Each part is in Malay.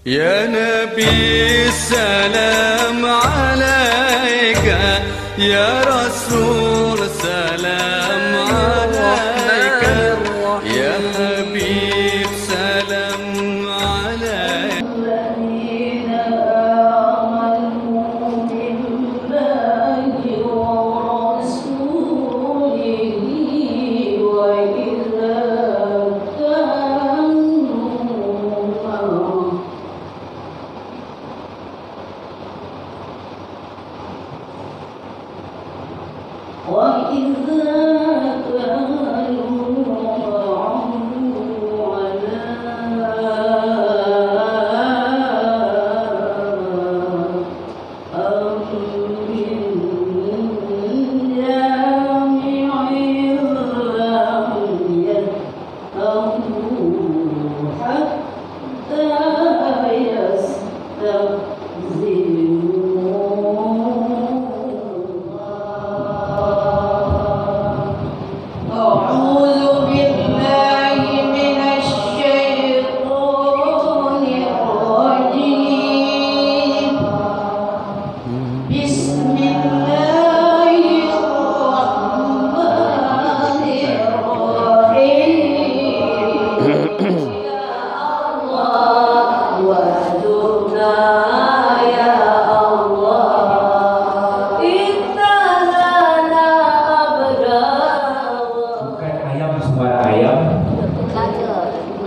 يا نبي السلام عليك يا رسول سلام عليك يا حبيب سلام عليك الذين آمنوا بالله ورسوله وإذا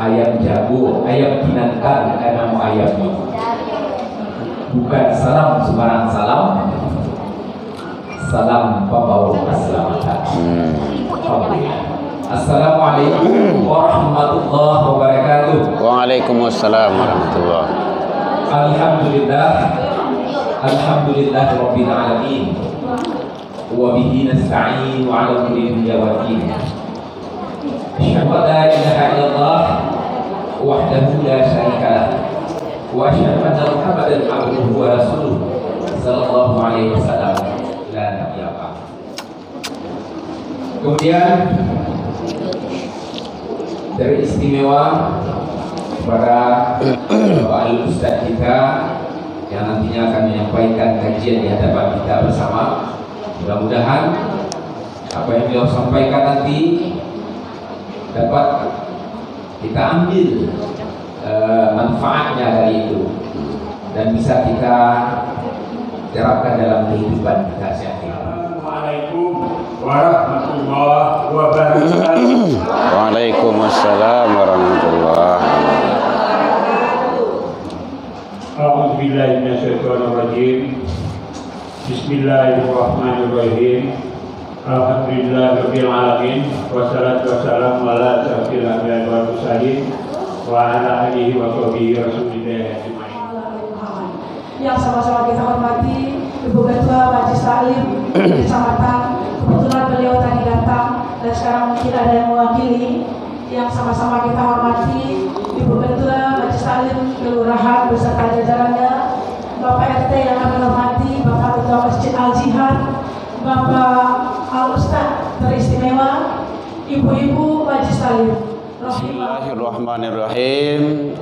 ayam jago, ayam binatang karena mau ayam. Bukan salam sembarang salam. Salam pembawa keselamatan. Assalamualaikum warahmatullahi wabarakatuh. Waalaikumsalam warahmatullahi. Alhamdulillah. Alhamdulillah rabbil alamin. Wa bihi nasta'in wa 'ala kulli shay'in. Asyhadu an la ilaha illallah wahdahu la syarika lah wa asyhadu anna Muhammadan 'abduhu wa rasuluh sallallahu alaihi wasallam la nabiyya ba'd. Kemudian dari istimewa para Bapak Ustaz kita yang nantinya akan menyampaikan kajian di hadapan kita bersama. Mudah-mudahan apa yang beliau sampaikan nanti dapat kita ambil manfaatnya dari itu dan bisa kita terapkan dalam kehidupan kita sehari-hari. Assalamualaikum warahmatullahi wabarakatuh. Waalaikumsalam warahmatullahi. A'udzubillahi minasyaitonirrajim. Bismillahirrahmanirrahim. Alhamdulillahirabbil alamin wassalatu wassalamu ala asyrofil anbiya'i wal mursalin wa ala alihi wa sahbihi rasulillah ajmain. Yang sama-sama kita hormati Ibu Ketua Majelis Taklim Kecamatan, kebetulan beliau tadi datang dan sekarang mungkin ada yang mewakili. Yang sama-sama kita hormati Ibu Ketua Majelis Taklim Kelurahan beserta jajarannya, Bapak RT yang kami hormati, Bapak Ketua Masjid Al Jihad, Bapak Al-Ustaz teristimewa, ibu-ibu Majelis Taklim. Bismillahirrahmanirrahim.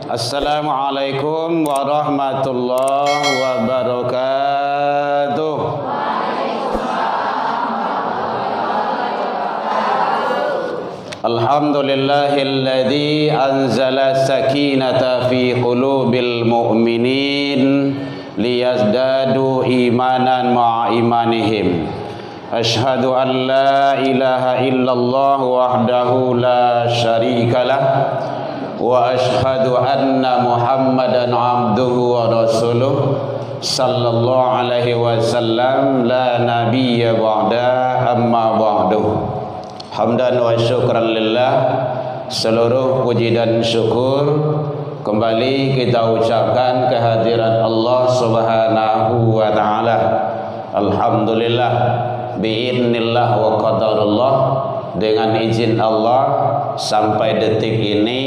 Assalamualaikum warahmatullahi wabarakatuh. Alhamdulillahilladzi anzala sakinata fi qulubil mu'minin liyazdadu imanan ma'a imanihim. Ashhadu an la ilaha illallah wahdahu la syarikalah wa ashhadu anna Muhammadan abduhu wa rasuluh sallallahu alaihi wasallam la nabiyya ba'da amma ba'du. Hamdan wa syukran lillah. Seluruh puji dan syukur kembali kita ucapkan kehadiran Allah Subhanahu wa taala. Alhamdulillah biidznillah wa qadarullah, dengan izin Allah sampai detik ini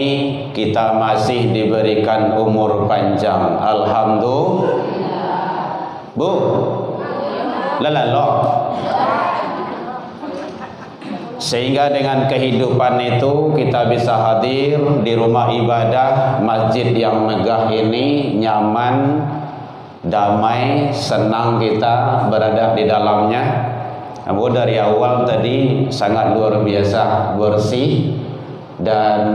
kita masih diberikan umur panjang. Alhamdulillah. Bu, lalalo. Sehingga dengan kehidupan itu kita bisa hadir di rumah ibadah masjid yang megah ini, nyaman, damai, senang kita berada di dalamnya. Namun dari awal tadi sangat luar biasa bersih dan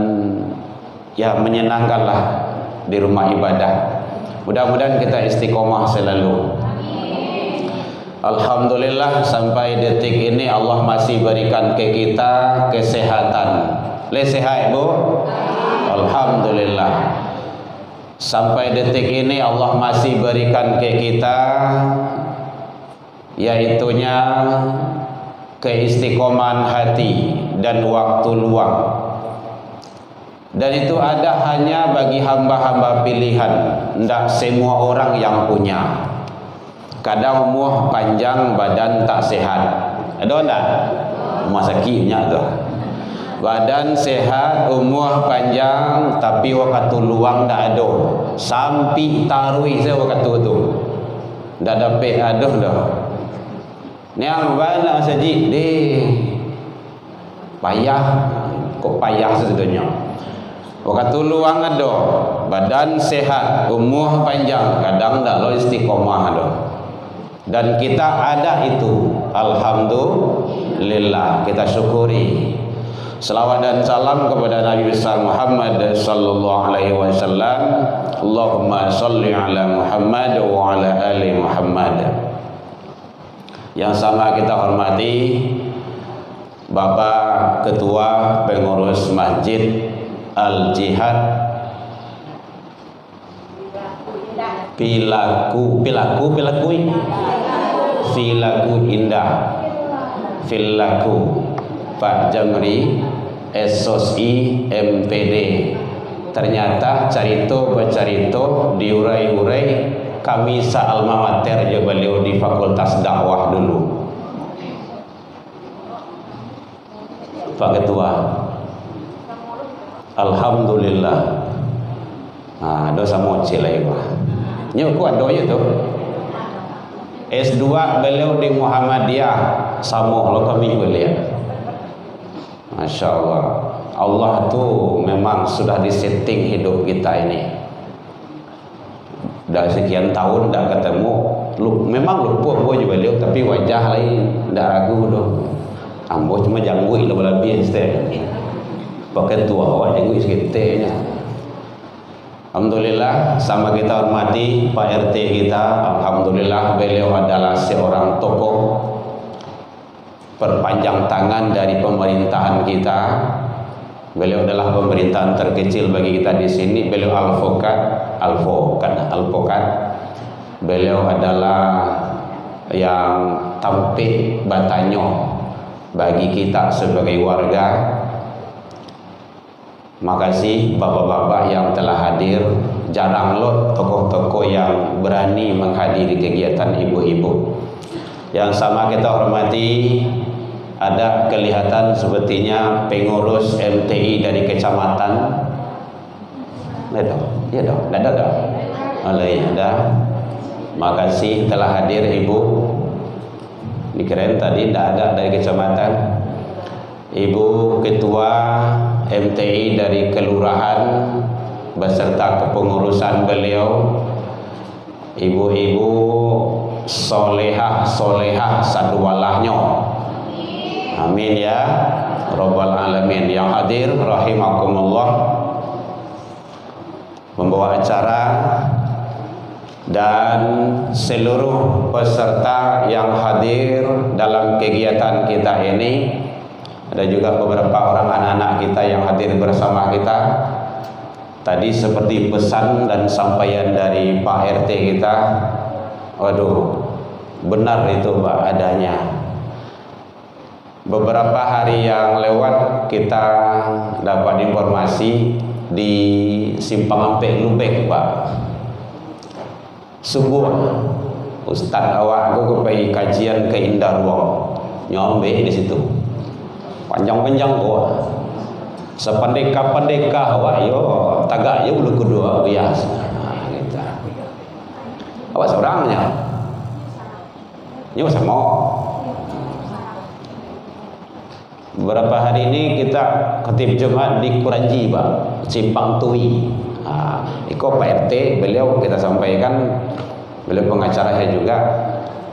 ya menyenangkanlah di rumah ibadah. Mudah-mudahan kita istiqomah selalu. Alhamdulillah sampai detik ini Allah masih berikan ke kita kesehatan. Sehat Bu? Alhamdulillah. Sampai detik ini Allah masih berikan ke kita yaitunya keistiqomahan hati dan waktu luang. Dan itu ada hanya bagi hamba-hamba pilihan, tidak semua orang yang punya. Kadang umur panjang badan tak sehat. Ada enggak? Umur sakitnya tu. Badan sehat, umur panjang tapi waktu luang tak ada. Sampai tarui saya waktu tu. Dah dapat aduh dah. Niang bana saji deh. Payah. Kok payah sebetulnya. Waktu luang ada, badan sehat, umur panjang, kadang tak lo istiqomah ada. Dan kita ada itu, alhamdulillah, kita syukuri. Selawat dan salam kepada Nabi besar Muhammad sallallahu alaihi wasallam. Allahumma shalli ala Muhammad wa ala ali Muhammad. Yang sama kita hormati Bapak Ketua Pengurus Masjid Al-Jihad Filaku Indah Filaku Pak Jamri SOSI MPD. Ternyata carito bercarito diurai-urai kami alma mater je beliau di Fakultas Dakwah dulu. Pak Ketua, alhamdulillah. Nah, dosa moci lah ibu. Nyok kuat doa itu. S2 beliau di Muhammadiyah, samuh lo kami boleh. Masya Allah. Allah tuh memang sudah disetting hidup kita ini. Dah sekian tahun dah ketemu, memang lupa gue juga beliau, tapi wajah lain, dah ragu doh. Ambo cuma janggui lebih pakai tua awak janggui sekitanya. Alhamdulillah sama kita hormati Pak RT kita. Alhamdulillah beliau adalah seorang tokoh perpanjang tangan dari pemerintahan kita. Beliau adalah pemerintahan terkecil bagi kita di sini. Beliau alfokat. Beliau adalah yang tampil batanyo bagi kita sebagai warga. Makasih bapak-bapak yang telah hadir. Jarang lot tokoh-tokoh yang berani menghadiri kegiatan ibu-ibu. Yang sama kita hormati, ada kelihatan sepertinya pengurus MTI dari kecamatan. Ada. Ada. Makasih telah hadir ibu. Dikirain tadi tidak ada dari kecamatan. Ibu Ketua MTI dari kelurahan beserta kepengurusan beliau, ibu-ibu solehah sadualahnya. Amin ya Rabbal Alamin. Yang hadir rahimakumullah, membawa acara dan seluruh peserta yang hadir dalam kegiatan kita ini. Ada juga beberapa orang anak-anak kita yang hadir bersama kita. Tadi seperti pesan dan sampaian dari Pak RT kita. Waduh, benar itu Pak adanya. Beberapa hari yang lewat kita dapat informasi di Simpang Ampek Lubek Pak. Subuh Ustadz awak aku pergi kajian ke Indah Ruang, nyombe di situ. Panjang-panjang gua. Sependeka-pendeka awak yo tagak yo bulu kedua biasa. Gitu. Awak seorangnya. Yo sama. Beberapa hari ini kita khatib Jumat di Kuranji, Pak, Simpang Tui. Iko Pak RT, beliau kita sampaikan, beliau pengacaranya juga,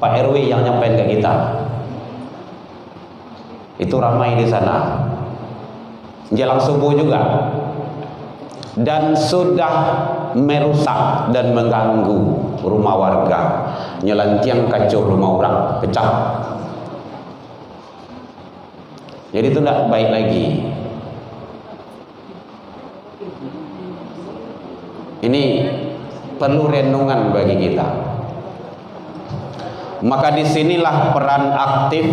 Pak RW yang nyampein ke kita. Itu ramai di sana. Jelang subuh juga. Dan sudah merusak dan mengganggu rumah warga. Nyelantiang kacau rumah orang, pecah. Jadi itu tidak baik lagi. Ini perlu renungan bagi kita. Maka disinilah peran aktif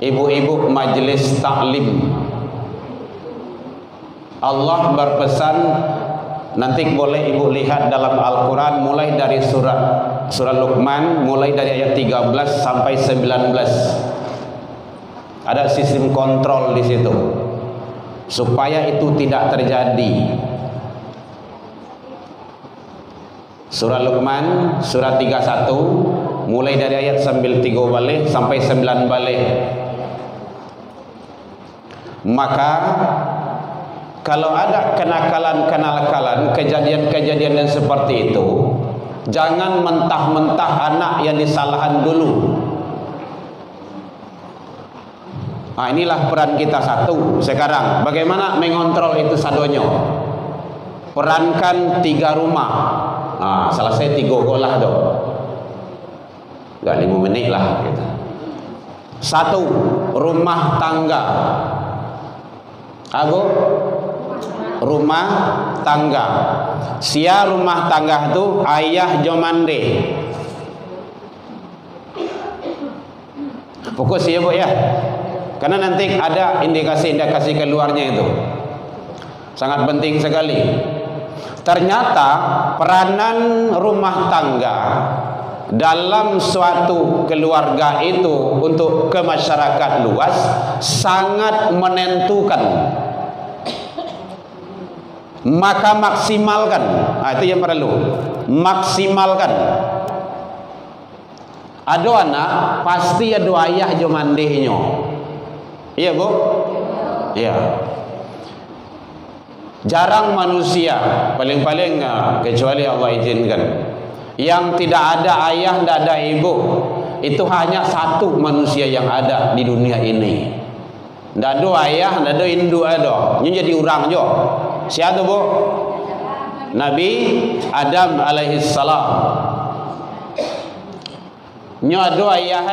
ibu-ibu majelis taklim. Allah berpesan, nanti boleh ibu lihat dalam Al-Quran mulai dari surah Luqman, mulai dari ayat 13 sampai 19. Ada sistem kontrol di situ supaya itu tidak terjadi. Surah Luqman, surah 31, mulai dari ayat 3 balik sampai 9 balik. Maka kalau ada kenakalan-kenakalan, kejadian-kejadian yang seperti itu, jangan mentah-mentah anak yang disalahan dulu. Nah, inilah peran kita satu sekarang. Bagaimana mengontrol itu sadonyo? Perankan 3 rumah. Nah, selesai 3 golah dong. Gak 5 menit lah gitu. 1, rumah tangga. Aku rumah tangga. Sia rumah tangga itu ayah jomande. Fokus ya Bu ya. Karena nanti ada indikasi-indikasi keluarnya itu. Sangat penting sekali. Ternyata peranan rumah tangga dalam suatu keluarga itu untuk ke masyarakat luas sangat menentukan. Maka maksimalkan. Nah, itu yang perlu. Maksimalkan. Ada anak pasti ada ayah jo mandehnya. Iya Bu? Iya. Jarang manusia, paling-paling kecuali Allah izinkan, yang tidak ada ayah, tidak ada ibu. Itu hanya 1 manusia yang ada di dunia ini. Tidak ada ayah, tidak ada induk ada. Ini jadi orang jo. Siapa Bu? Nabi Adam alaihissalam. Ini ada ayah.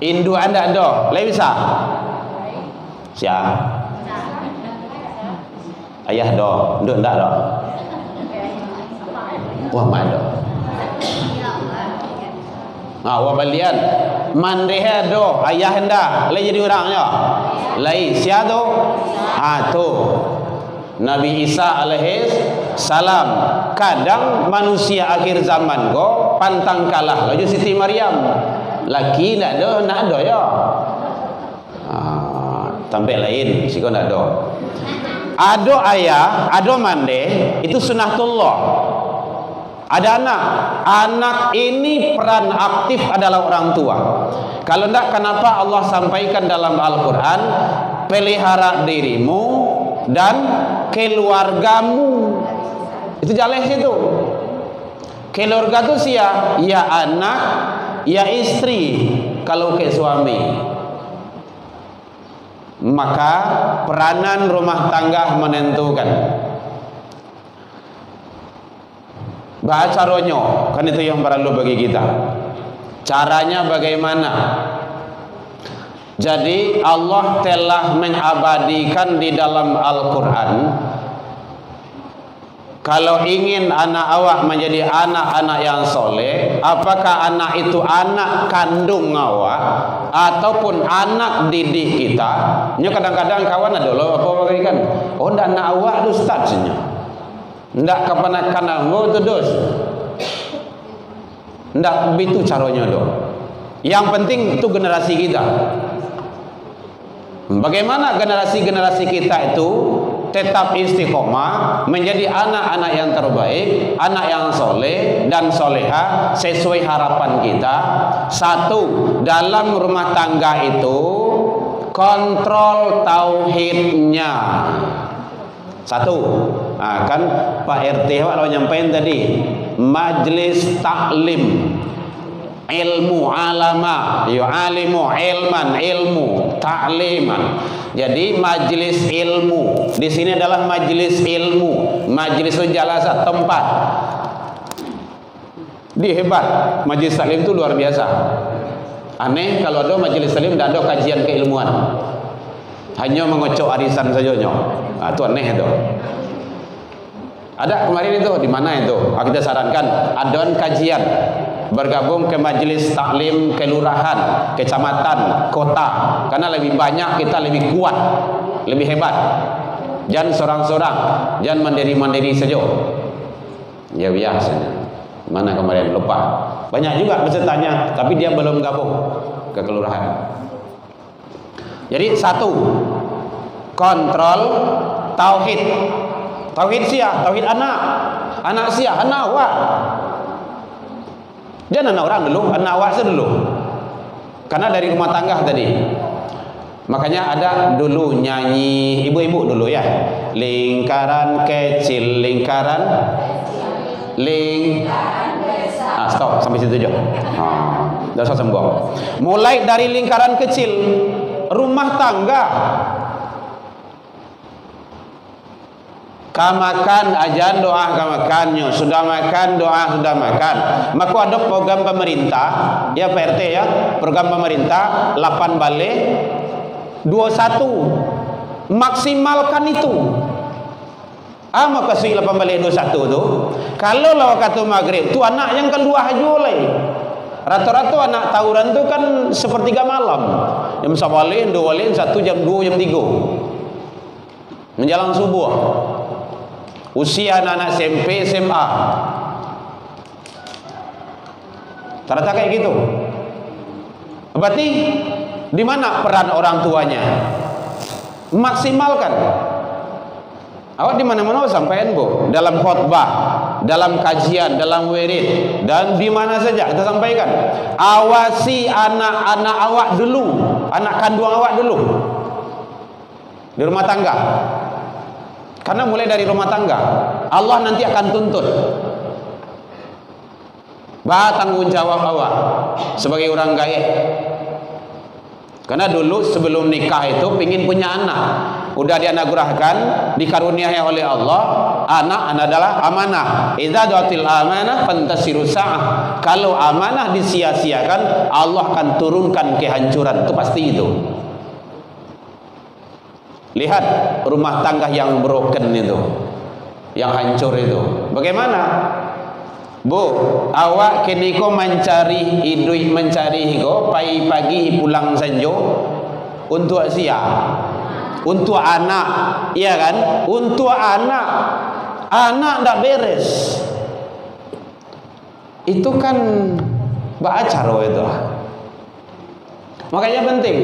Induk anda ada. Lain bisa? Siapa? Ayah do, nduk ndak do. Wah mado. Nah, wah balian. Mandehe do, ayah ndak. Lain jadi orangnya. Lain sia tu? Tu. Nabi Isa alaihis salam. Kadang manusia akhir zaman go pantang kalah. Laju Siti Maryam. Laki ndak ada ya. Sampai lain siko ndak ada. Ada ayah, ada mande, itu sunnatullah. Ada anak ini peran aktif adalah orang tua. Kalau tidak, kenapa Allah sampaikan dalam Al-Quran, pelihara dirimu dan keluargamu. Itu jelas itu. Keluarga itu siapa? Ya anak, ya istri. Kalau ke suami, maka peranan rumah tangga menentukan. Bahasa ronyo, kan itu yang perlu bagi kita. Caranya bagaimana? Jadi Allah telah mengabadikan di dalam Al-Quran, kalau ingin anak awak menjadi anak-anak yang soleh, apakah anak itu anak kandung awak ataupun anak didik kita? Ini kadang-kadang kawan ada loh apa bagaikan, oh ndak anak awak tu ustaznya, ndak keponakan awak tu dos, ndak begitu caranya doh. Yang penting itu generasi kita. Bagaimana generasi-generasi kita itu tetap istiqomah menjadi anak-anak yang terbaik, anak yang soleh dan soleha sesuai harapan kita. 1, dalam rumah tangga itu kontrol tauhidnya. Satu, kan Pak RT kalau nyampein tadi, majlis taklim ilmu alama, yu'alimu ilman, ilmu takliman. Jadi majlis ilmu di sini adalah majlis ilmu, majlis jalasat, tempat. Dia hebat, majlis taklim itu luar biasa. Aneh kalau ada majlis taklim tidak ada kajian keilmuan, hanya mengocok arisan saja. Itu aneh itu. Ada kemarin itu di mana itu? Kita sarankan adon kajian, bergabung ke majelis taklim kelurahan, kecamatan, kota, karena lebih banyak kita lebih kuat, lebih hebat. Jangan seorang-seorang, jangan mandiri-mandiri saja. Ya biasanya. Mana kemarin lupa. Banyak juga pesertanya, tapi dia belum gabung ke kelurahan. Jadi satu, kontrol tauhid. Tauhid sia, tauhid anak. Anak sia, anak awak. Jangan anak orang dulu, anak awak dulu. Karena dari rumah tangga tadi. Makanya ada dulu nyanyi ibu-ibu dulu ya. Lingkaran kecil, lingkaran stop sampai situ aja. Dah usah sembong. Mulai dari lingkaran kecil, rumah tangga. Kamakan ajan doa kamakannya, sudah makan doa sudah makan. Maka ada program pemerintah ya Pak RT ya, program pemerintah 8 balik 21, maksimalkan itu. Maka si 8 balik 21 tu, kalau lah waktu maghrib tu anak yang keluar aja oleh. Rata-rata anak tawuran tu kan sepertiga malam, jam 1 balik, 2 balik, 1 jam 2 jam 3 menjelang subuh. Usia anak-anak SMP, SMA ternyata kayak gitu. Berarti di mana peran orang tuanya? Maksimalkan. Awak di mana-mana sampaikan bu, dalam khutbah, dalam kajian, dalam wirid, dan di mana saja kita sampaikan. Awasi anak-anak awak dulu, anak kandung awak dulu di rumah tangga. Karena mulai dari rumah tangga, Allah nanti akan tuntut. Tanggung jawab awak sebagai orang gaib. Karena dulu sebelum nikah itu pingin punya anak, udah dianugerahkan, dikaruniai oleh Allah, anak adalah amanah. Idza du'atil amanah fantasiru sa'ah. Kalau amanah disia-siakan, Allah akan turunkan kehancuran. Itu pasti itu. Lihat rumah tangga yang broken itu, yang hancur itu. Bagaimana? Bu, awak kini ko mencari hidup, mencari hidup, pagi-pagi pulang senjo untuk siapa? Untuk anak, iya kan? Untuk anak, anak ndak beres. Itu kan bacaro itu. Makanya penting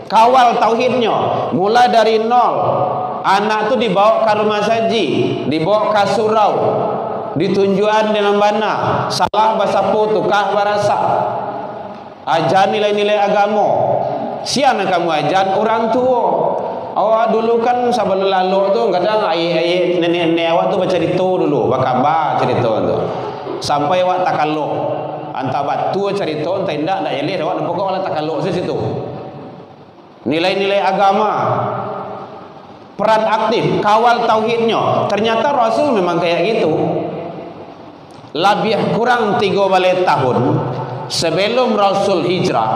kawal tauhidnya, mulai dari nol. Anak tu dibawa ke rumah saji, dibawa ke surau, ditunjukan dengan mana salah bahasa tukah barasa, ajar nilai-nilai agama. Siapa kamu ajar? Orang tua. Awak dulu kan sebelum lalu tu kadang ayah nenek-nenek awak tu baca cerita dulu, bakaba cerita tu. Sampai awak takaluk, antara batu cerita, entah indah nak elit awak pokok awak takaluk di situ. Nilai-nilai agama, peran aktif, kawal tauhidnya. Ternyata Rasul memang kayak gitu. Lebih kurang 3 balik tahun sebelum Rasul hijrah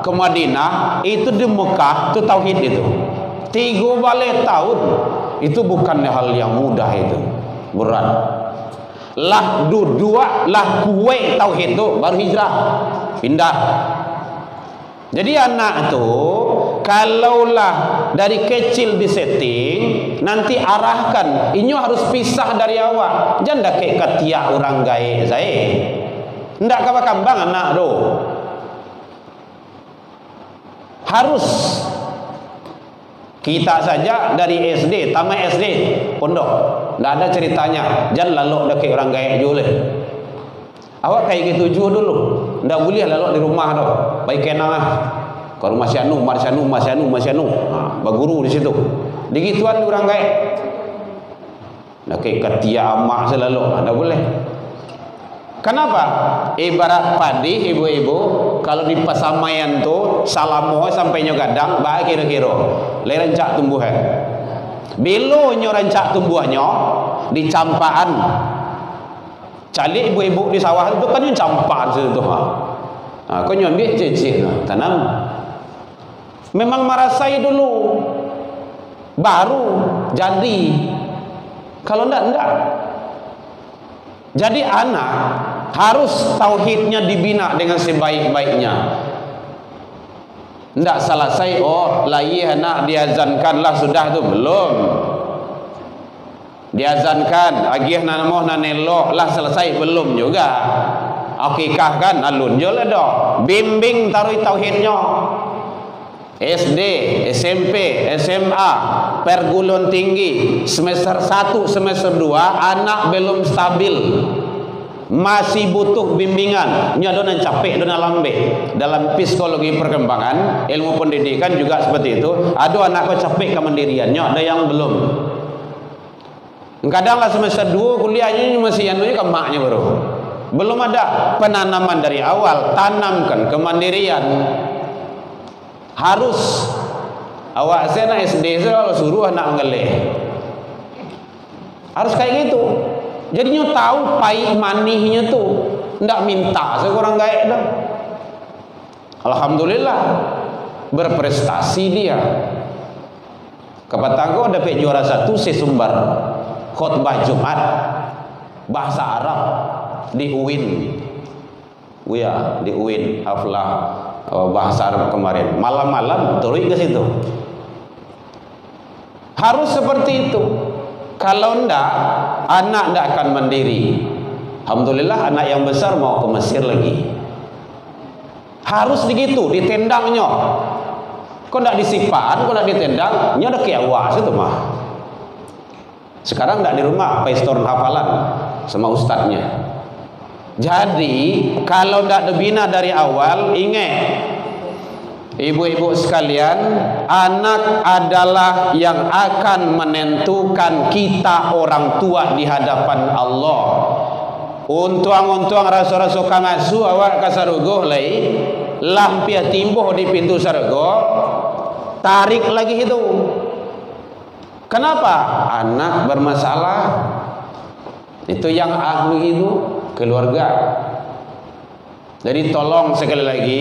ke Madinah, itu di Mekah itu tauhid itu. 3 balik tahun itu bukan hal yang mudah, itu berat. Lah dua lah kue tauhid itu baru hijrah pindah. Jadi anak itu kalaulah dari kecil disetting, nanti arahkan, ini harus pisah dari awak. Jangan kayak ketiak orang gaib saya. Ndak kambang anak tu. Harus kita saja dari SD, tamat SD, pondok, ndak ada ceritanya. Jangan lalu kayak orang gaib juga. Awak kayak gitu juga dulu. Ndak boleh lalu di rumah tu. Baik kena lah. Kalau masih anu, berguru di situ. Digituan orang kayak nak ketia amak selalu, tak boleh. Kenapa? Ibarat padi ibu-ibu kalau di pasamaian tu salamo sampai nyo gadang, baik kira-kira le rancak tumbuhan. Bilo nyo rancak tumbuhannya di campaan. Calik ibu-ibu di sawah itu kan campaan situ ha. Kau nyambil cecik tanam. Memang merasai dulu baru jadi. Kalau enggak. Jadi anak harus tauhidnya dibina dengan sebaik-baiknya. Enggak selesai layi anak diazankanlah sudah tu belum. Diazankan agih nanamoh nanelo lah selesai belum juga. Akikah kan alun jole dah. Bimbing taruh tauhidnya. SD, SMP, SMA, perguruan tinggi, semester 1, semester 2, anak belum stabil. Masih butuh bimbingan. Nya donan capek, donan lambe. Dalam psikologi perkembangan, ilmu pendidikan juga seperti itu. Aduh anak kau capek kemandiriannya, ada yang belum. Kadang lah semester 2 kuliahnya masih anunya ke maknya baru. Belum ada penanaman dari awal, tanamkan kemandirian. Harus awak saya nak SD saya kalau suruh anak ngeleh harus kayak gitu. Jadinya tahu pahit manihnya tu, ndak minta seorang gaek dah. Alhamdulillah berprestasi dia. Kepatangku ada juara 1 sesumbar khutbah Jumat bahasa Arab di UIN. Di UIN haflah bahasa Arab kemarin. Malam-malam turun ke situ. Harus seperti itu. Kalau enggak, anak enggak akan mandiri. Alhamdulillah anak yang besar mau ke Mesir lagi. Harus begitu, ditendangnya. Kok enggak disipan, kok enggak ditendang, nya ada kiawas itu mah. Sekarang enggak di rumah, pastor hafalan sama ustadznya. Jadi kalau tidak dibina dari awal, ingat ibu-ibu sekalian, anak adalah yang akan menentukan kita orang tua di hadapan Allah. Untuang-untuang rasa-rasa kangasu awak kasarugoh lay lampia timbuh di pintu sargo, tarik lagi itu. Kenapa? Anak bermasalah. Itu yang ahli itu keluarga. Jadi tolong sekali lagi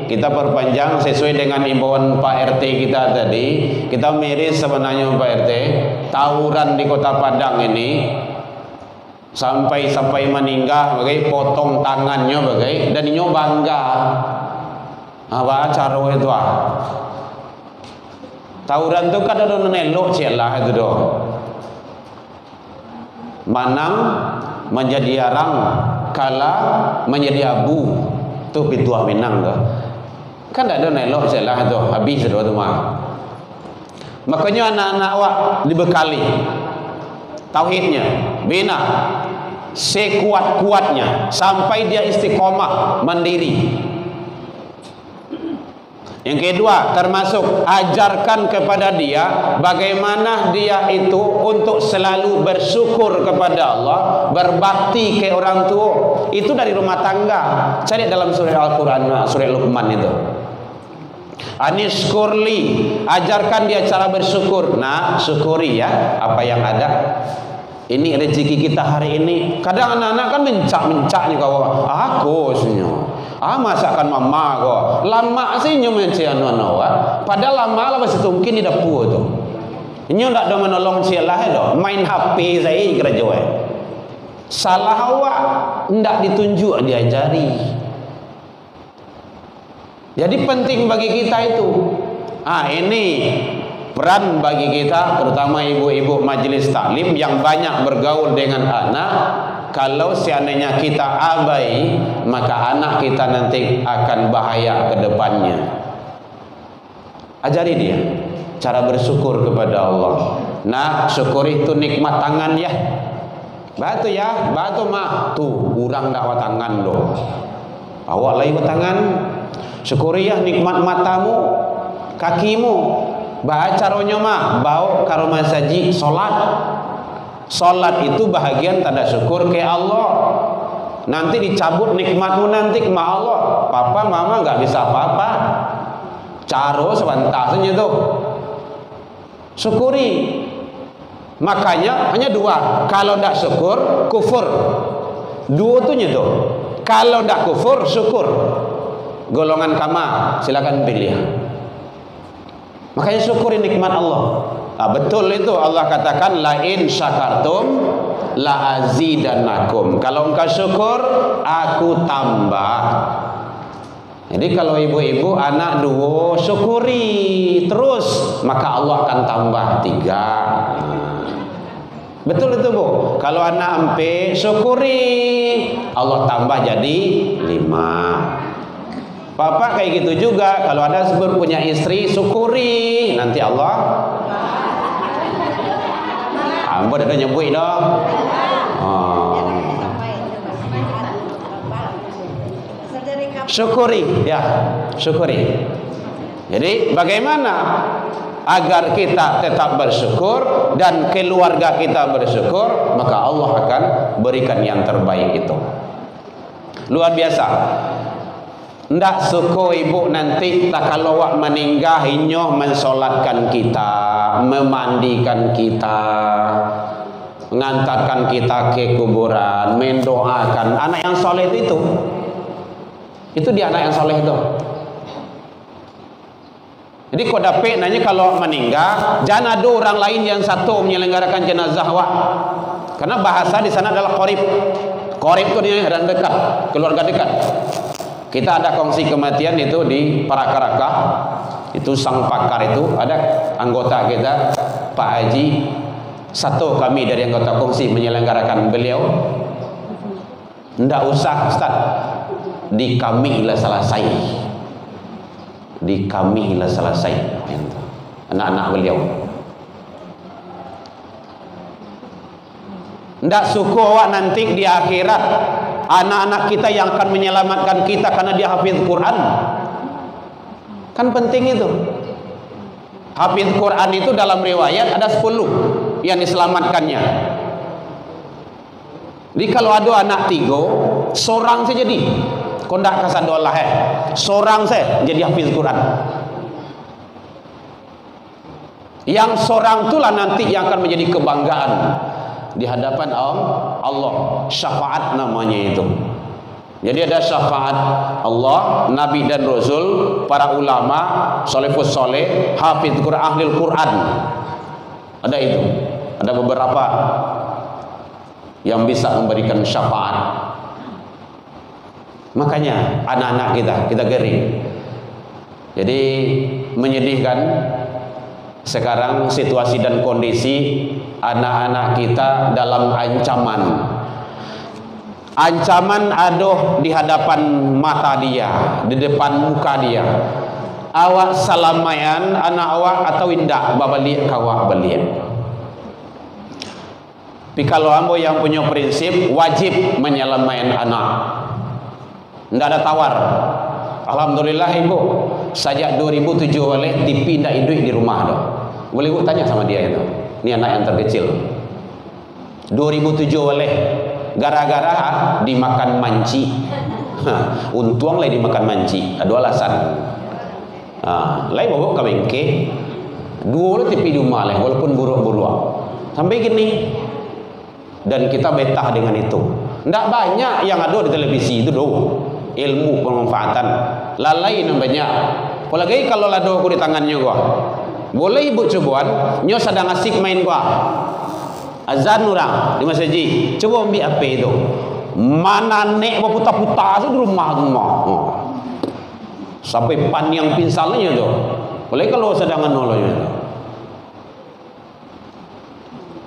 kita perpanjang sesuai dengan imbauan Pak RT kita tadi. Kita miris sebenarnya Pak RT, tawuran di Kota Padang ini sampai meninggal bagai potong tangannya bagai dan inyo bangga. Apa cara itu tawuran itu kan ada nelok celah itu doh. Manam menjadi arang, kala menjadi abu. Tu pituah Minang tu. Kan ada nelok celah tu, habis tu mah. Makanya anak-anak awak dibekali tauhidnya, bina sekuat-kuatnya sampai dia istiqomah mandiri. Yang kedua, termasuk ajarkan kepada dia bagaimana dia itu untuk selalu bersyukur kepada Allah, berbakti ke orang tua. Itu dari rumah tangga. Cari dalam surah Al-Quran, surah Luqman itu. Anishkurli, ajarkan dia cara bersyukur. Nah, syukuri ya apa yang ada. Ini rezeki kita hari ini. Kadang anak-anak kan mencak nih kau. Aku senyum. Masakan mama kok. Lama sih nyo mencian anak. Padahal lama lah masih mungkin di dapur tu. Nyo ndak ada menolong cialah do. Main HP saya kerja. Salah awak ndak ditunjuk diajari. Jadi penting bagi kita itu. Ini peran bagi kita terutama ibu-ibu majelis taklim yang banyak bergaul dengan anak. Kalau seandainya kita abai, maka anak kita nanti akan bahaya ke depannya. Ajari dia cara bersyukur kepada Allah. Nah, syukuri itu nikmat tangan ya. Batu ya, batu mah tuh kurang dakwah tangan loh. Awak lagi tangan. Syukuri ya nikmat matamu, kakimu. Caranya mah bau karo masaji salat. Salat itu bahagian tanda syukur ke Allah. Nanti dicabut nikmatmu nanti ke Allah. Papa mama nggak bisa apa-apa. Caro sebentasnya tuh. Syukuri. Makanya hanya dua. Kalau ndak syukur, kufur. Dua tuh tuh. Kalau ndak kufur, syukur. Golongan kama, silakan pilih. Makanya syukuri nikmat Allah. Nah, betul itu Allah katakan la in syakartum la azidannakum. Kalau engkau syukur, aku tambah. Jadi kalau ibu-ibu anak dua syukuri terus, maka Allah akan tambah 3. Betul itu Bu. Kalau anak empe syukuri, Allah tambah jadi 5. Bapak kayak gitu juga. Kalau ada punya istri, syukuri. Nanti Allah Ambo ada nyebut dah. Syukuri, ya, syukuri. Jadi bagaimana agar kita tetap bersyukur dan keluarga kita bersyukur, maka Allah akan berikan yang terbaik itu. Luar biasa. Ndak suko ibu nanti tak kalau wak meninggal inyoh mensolatkan kita, memandikan kita, mengantarkan kita ke kuburan, mendoakan. Anak yang soleh itu dia anak yang soleh itu. Jadi kau dapat nanya kalau meninggal jangan ada orang lain yang satu menyelenggarakan jenazah wak, karena bahasa di sana adalah qorib. Qorib itu dia orang dekat, keluarga dekat. Kita ada kongsi kematian itu di Parakaraka. Itu sang pakar itu ada anggota kita Pak Haji, satu kami dari anggota kongsi menyelenggarakan beliau. Ndak usah Ustaz, di kami lah selesai. Di kami lah selesai. Anak-anak beliau. Ndak suku awak nanti di akhirat anak-anak kita yang akan menyelamatkan kita karena dia hafiz Quran. Kan penting itu. Hafiz Quran itu dalam riwayat ada 10 yang diselamatkannya. Jadi kalau ada anak 3, seorang saja jadi kondak kasadolah seorang saya jadi hafiz Quran. Yang seorang itulah nanti yang akan menjadi kebanggaan di hadapan Allah. Syafaat namanya itu. Jadi ada syafaat Allah, Nabi dan Rasul, para ulama, salafus saleh, hafiz Quran, ahli Quran. Ada itu. Ada beberapa yang bisa memberikan syafaat. Makanya anak-anak kita geri. Jadi menyedihkan sekarang situasi dan kondisi anak-anak kita dalam ancaman aduh di hadapan mata dia, di depan muka dia. Awak salamayan anak awak atau indak babalik kawak balik. Tapi kalau ambo yang punya prinsip wajib menyelamain anak, ndak ada tawar. Alhamdulillah ibu, sejak 2007 oleh dipindah hidup di rumah dah. Boleh ibu tanya sama dia itu. Ini anak yang terkecil. 2007 oleh gara-gara dimakan manci. Untung lah dimakan manci. Ada alasan. Lain bawa kawin ke. Dua lah tipi di rumah lah, walaupun buruk-buruk. Sampai gini. Dan kita betah dengan itu. Tidak banyak yang ada di televisi itu doh. Ilmu pemanfaatan lalai namanya. Apalagi kalau lado aku di tangannya gua. Boleh ibu cobaan, nyo sedang asik main gua. Azan orang di masjid. Coba ambil apa itu? Mana nek putar-putar di rumah. Sampai pan yang pinsalnya tu. Boleh kalau sedang nolonya.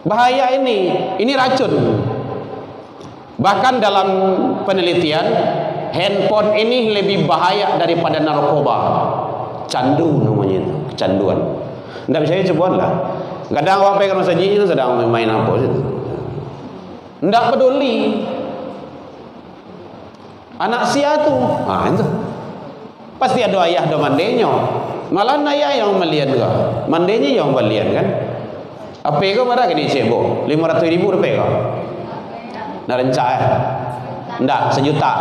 Bahaya ini racun. Bahkan dalam penelitian handphone ini lebih bahaya daripada narkoba. Candu namanya itu, kecanduan. Tidak bisa coba lah. Kadang awak pegang saja itu sedang main apa itu. Tidak peduli. Anak sia tu, itu. Pasti ada ayah ada mandenya. Malah ayah yang melian ke, mandenya yang melian kan. Apa ke berapa ni cebo? 500,000 rupiah ke? Nak rancak ndak 1 juta.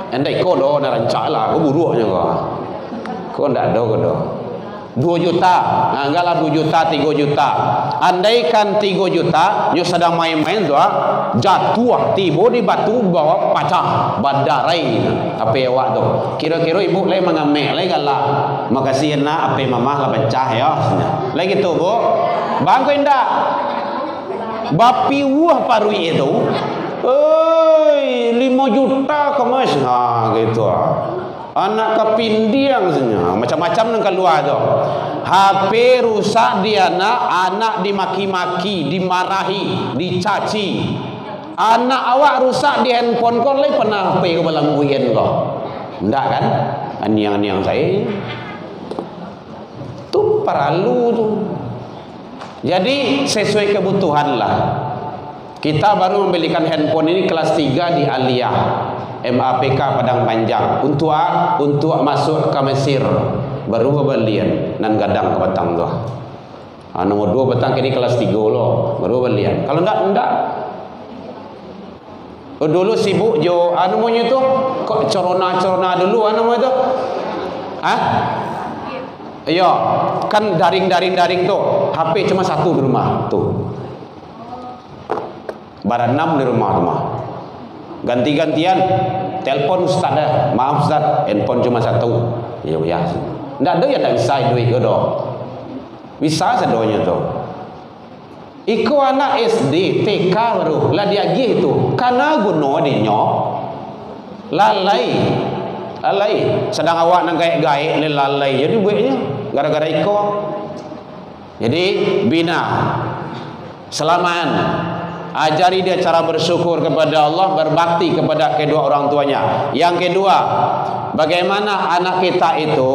Andai kau dah nak rancak lah, kau buruknya kau ndak ada kau dah. 2 juta, anggaplah 2 juta, 3 juta. Andaikan 3 juta, nyo sedang main-main tu, jatuh tiba di batu bawa pecah badarai. Apa awak tu? Kira-kira ibu lai mengamek lai galak. Makasih nak apa mamah lah pecah ya. Lagi tu bu, bang kau indak. Bapi wah parui itu. 5 juta kemas. Ha gitu. Anak kepindiang sebenarnya macam-macam nang keluar tu. HP rusak dia anak dimaki-maki, dimarahi, dicaci. Anak awak rusak di handphone kau lai pernah HP kau balang buien kau. Ndak kan? Aniang-aniang saya. Tu perlu tu. Jadi sesuai kebutuhan lah. Kita baru membelikan handphone ini kelas 3 di Aliyah MAPK Padang Panjang untuk masuk ke Mesir. Baru belian nan gadang ke batang tu. Nomor 2 batang kini kelas 3 loh, baru belian. Kalau enggak. Dulu sibuk jo namanya tu kok corona dulu namanya tu. Iya, kan daring tu. HP cuma 1 di rumah tuh. Barang 6 di rumah. Ganti-gantian telepon ustaz dah. Maaf ustaz, handphone cuma 1. Ya ya. Ndak ada yang tak bisa duit ke doh. Bisa sedonya tu. Iko anak SD, TK baru lah dia gitu. Karena guno dinyo lalai. Sedang awak nang gaek-gaek lalai. Jadi buatnya gara-gara iko. Jadi bina selaman. Ajari dia cara bersyukur kepada Allah, berbakti kepada kedua orang tuanya. Yang kedua, bagaimana anak kita itu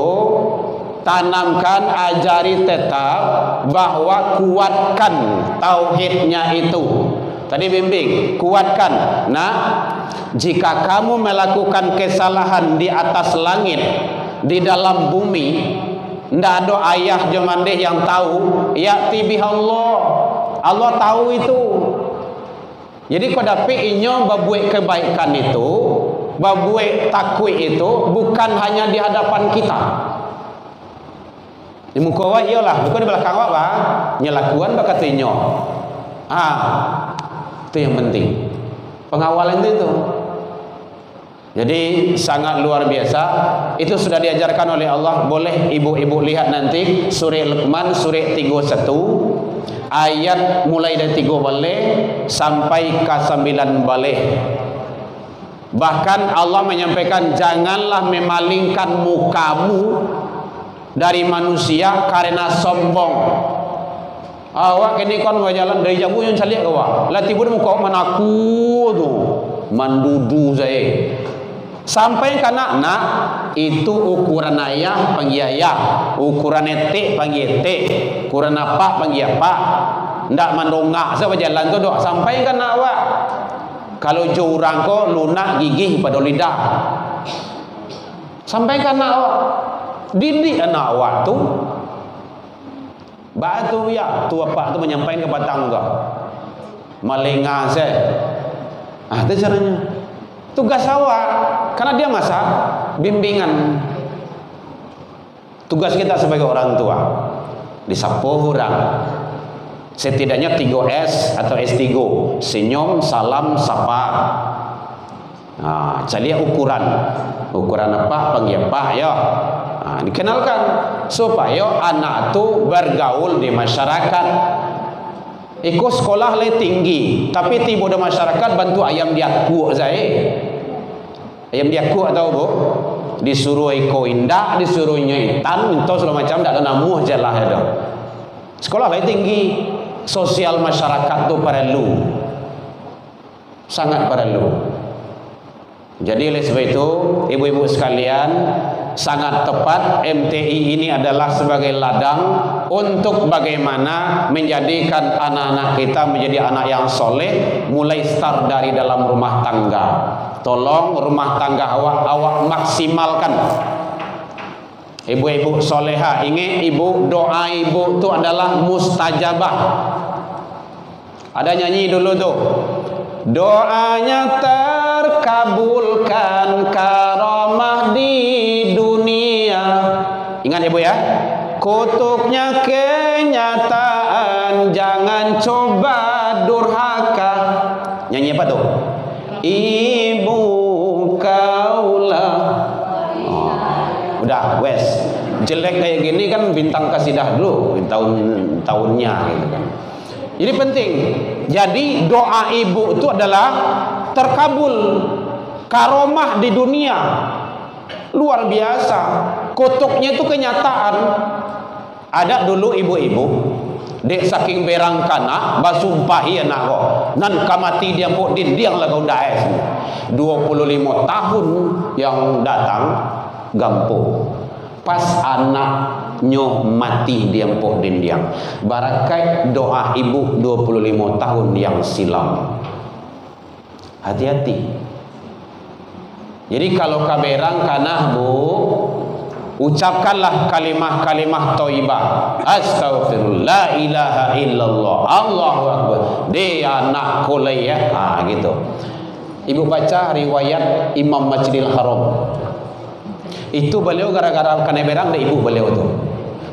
tanamkan, ajari tetap bahwa kuatkan tauhidnya itu. Tadi bimbing, kuatkan. Nah, jika kamu melakukan kesalahan di atas langit, di dalam bumi, ndak ada ayah jemandeh yang tahu, ya'ti bihallah. Allah tahu itu. Jadi kau dapat inyo berbuat kebaikan itu, berbuat takwa itu bukan hanya di hadapan kita. Di muka awak iyalah, bukan di belakang awak bah. Nyelakuan bakat inyo. Itu yang penting. Pengawalan itu. Jadi sangat luar biasa. Itu sudah diajarkan oleh Allah. Boleh ibu-ibu lihat nanti surah Luqman surah 31. Ayat mulai dari 3 balik sampai ke 9 balik. Bahkan Allah menyampaikan janganlah memalingkan mukamu dari manusia karena sombong. Awak kini kon jalan dari jamu yang calik ke awak. Lah tiba muka mana aku tu mandudu saya. Sampai karena nak itu ukuran ayah panggil ayah, ukuran etik panggil etik, ukuran apa panggil apa. Ndak mandongak saya berjalan tu dok. Sampai karena awak kalau jurang ko lunak gigih pada lidah. Sampai karena awak didik anak awak tu. Batu ya tu apa tu menyampaikan ke batang tu. Melengah saya. Itu caranya. Tugas awak karena dia masak bimbingan. Tugas kita sebagai orang tua disapu orang. Setidaknya 3S atau S3. Senyum, salam, sapa. Jadi ukuran apa panggil apa ya. Dikenalkan supaya anak tu bergaul di masyarakat. Ikut sekolah le tinggi, tapi tiba di masyarakat bantu ayam diaku saya. Ayam diaku atau bu? Disuruh iko indak, disuruh nyaitan, minta segala macam, tak ada namuh je lah ya. Sekolah le tinggi, sosial masyarakat tu perlu, sangat perlu. Jadi oleh sebab itu, ibu-ibu sekalian, sangat tepat. MTI ini adalah sebagai ladang untuk bagaimana menjadikan anak-anak kita menjadi anak yang soleh, mulai start dari dalam rumah tangga. Tolong rumah tangga awak maksimalkan. Ibu-ibu soleha, ingat ibu, doa ibu itu adalah mustajabah. Ada nyanyi dulu tuh, doanya terkabulkan, karamah di dunia. Ingat ibu ya, kutuknya kenyataan, jangan coba durhaka. Nyanyi apa tuh? Ibu kaulah. Oh, udah wes, jelek kayak gini kan bintang kasidah dulu tahun-tahunnya gitu kan. Jadi penting. Jadi doa ibu itu adalah terkabul, karomah di dunia, luar biasa. Kutuknya itu kenyataan. Ada dulu ibu-ibu dek saking berangkana basumpahi anak kok nan kamati dia pok dindiang lagu daes 25 tahun yang datang gampo pas anak nyoh mati dia pok dindiang barakai doa ibu 25 tahun yang silam. Hati-hati. Jadi kalau kaberang kanah bu, ucapkanlah kalimah-kalimah thayyibah. Astaghfirullah, la ilaha illallah, Allahu akbar. Dia anak kuliah, gitu. Ibu baca riwayat Imam Masjidil Haram. Itu beliau gara-gara kena berang deh ibu beliau tu.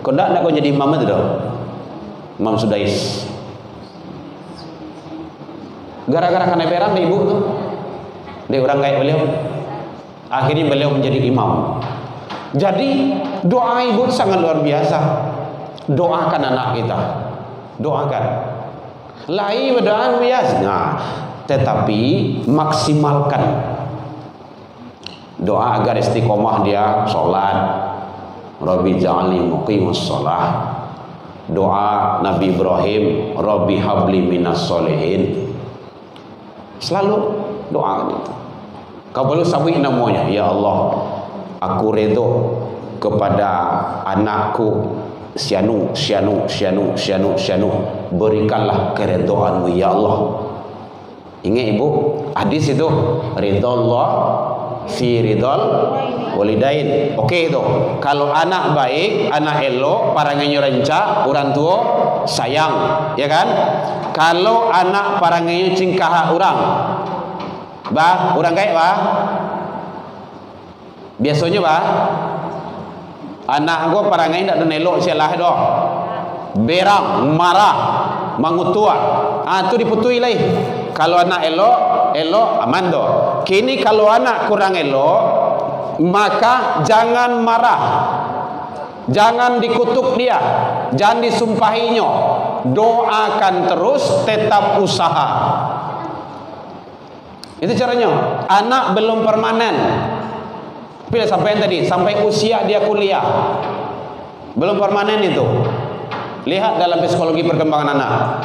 Kau nak kau jadi imam itu dah. Imam Sudais. Gara-gara kena berang deh ibu tu. Dia orang kayak beliau. Akhirnya beliau menjadi imam. Jadi doa ibu sangat luar biasa. Doakan anak kita. Doakan. Lai berdoa biasa. Nah, tetapi maksimalkan doa agar istiqomah dia sholat. Rabbi ja'alni muqimus sholat. Doa Nabi Ibrahim, Rabbi habli minas sholihin. Selalu doakan itu. Kau perlu sabui namanya, ya Allah, aku redha kepada anakku Syanu, berikanlah keredoanmu ya Allah. Ingat ibu, hadis itu ridha Allah fi ridal walidain. Okey itu. Kalau anak baik, anak elok, parangannya renca, orang tua sayang, ya kan? Kalau anak parangannya cingkah orang, bah, orang kayak bah. Biasanya bah, anak gua parangannya tak ada elok sialah doh. Berang, marah, mangutua. Itu diputui lagi. Kalau anak elok aman doh. Kini kalau anak kurang elok, maka jangan marah, jangan dikutuk dia, jangan disumpahinya, doakan terus, tetap usaha. Itu caranya. Anak belum permanen. Pilih sampai yang tadi, sampai usia dia kuliah, belum permanen itu. Lihat dalam psikologi perkembangan anak,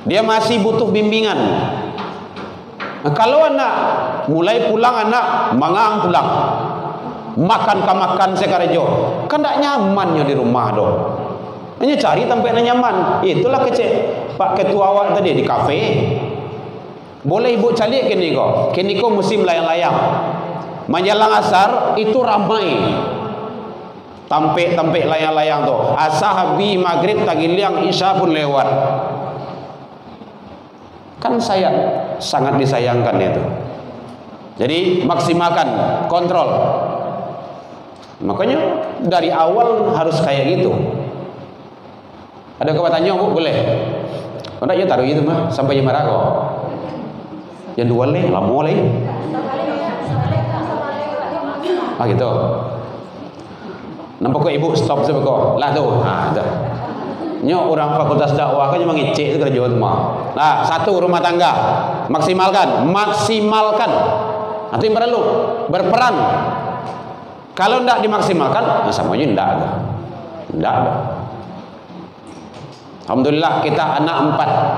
dia masih butuh bimbingan. Nah, kalau anak mulai pulang, anak mangang pulang, makan sekarejo, kan tak nyamannya di rumah dong. Hanya cari tempat yang nyaman. Itulah kecil Pak Ketua awak tadi di kafe. Boleh ibu cari kini kok musim layang-layang. Menjelang asar itu ramai. Tampik layang-layang tu. Asar habis maghrib tagiliang isya pun lewat. Kan saya sangat disayangkan itu. Jadi maksimalkan, kontrol. Makanya dari awal harus kayak gitu. Ada kewatannya bu, boleh. Kalau ya taruh itu mah sampai jam marah kok. Yang dua leh, lama leh. Gitu. Nampak kok ibu stop sebab kok. Lah tu. Dah. Nyo orang fakultas dakwah kan cuma ngecek itu kerja rumah. Nah, satu rumah tangga maksimalkan. Nanti yang perlu berperan. Kalau tidak dimaksimalkan, semuanya tidak ada. Alhamdulillah kita anak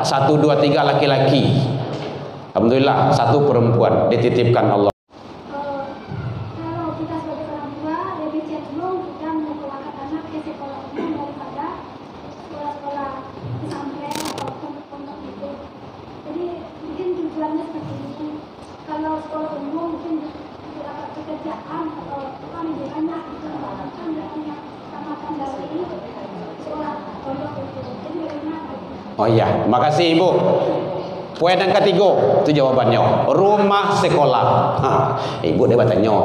4, 1, 2, 3 laki-laki. Alhamdulillah 1 perempuan dititipkan Allah. Kalau kita sebagai orang tua Oh iya, makasih Ibu. Poin yang ketiga, itu jawabannya. Rumah sekolah. Ibu dia bertanya.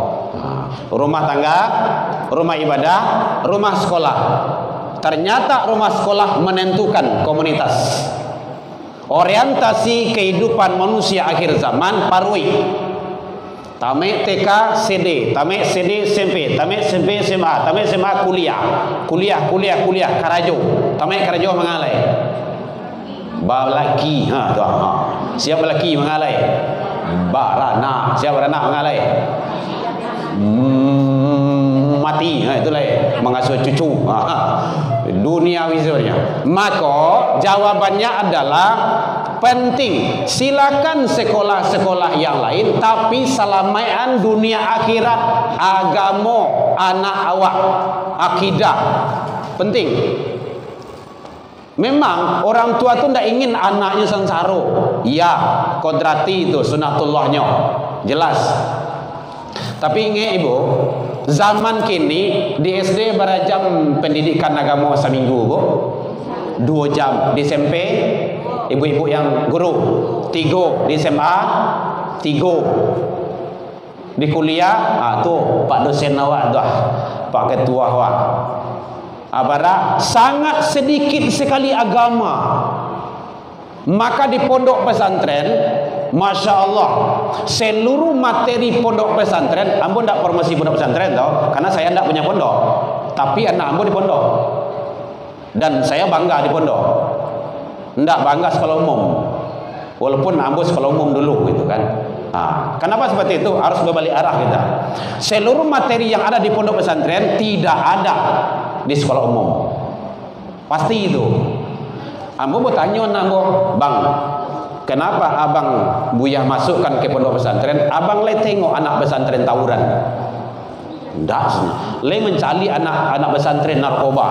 Rumah tangga, rumah ibadah, rumah sekolah. Ternyata rumah sekolah menentukan komunitas. Orientasi kehidupan manusia akhir zaman parui. Tamek TK CD, tamek CD SMP, tamek SMP SMA, tamek SMA kuliah karajo. Tamek karajo mengalai. Balaki, siapa laki mengalai? Barana, siapa beranak mengalai? Mati, itulah mengasuh cucu. Dunia wizardnya. Maka jawabannya adalah penting. Silakan sekolah-sekolah yang lain, tapi selamaian dunia akhirat, agama anak awak, akidah penting. Memang orang tua tu tidak ingin anaknya sengsara. Ya, kodrati itu sunatullahnya, jelas. Tapi ingat Ibu, zaman kini di SD berapa jam pendidikan agama seminggu Bu? 2 jam. Di SMP ibu-ibu yang guru 3, di SMA 3, di kuliah tuh Pak dosen awak dah, Pak ketua awak. Abara sangat sedikit sekali agama. Maka di pondok pesantren, Masya Allah, seluruh materi pondok pesantren, ambo tidak promosi pondok pesantren tau, karena saya tidak punya pondok, tapi anak ambo di pondok, dan saya bangga di pondok. Tidak bangga sekolah umum, walaupun ambo sekolah umum dulu gitu kan. Kenapa seperti itu? Harus berbalik arah kita. Seluruh materi yang ada di pondok pesantren tidak ada di sekolah umum, pasti itu. Ambo bertanya namo, Bang, kenapa abang Buya masukkan ke pondok pesantren? Abang le tengok anak pesantren tawuran? Ndak sebenarnya. Le mencari anak pesantren narkoba?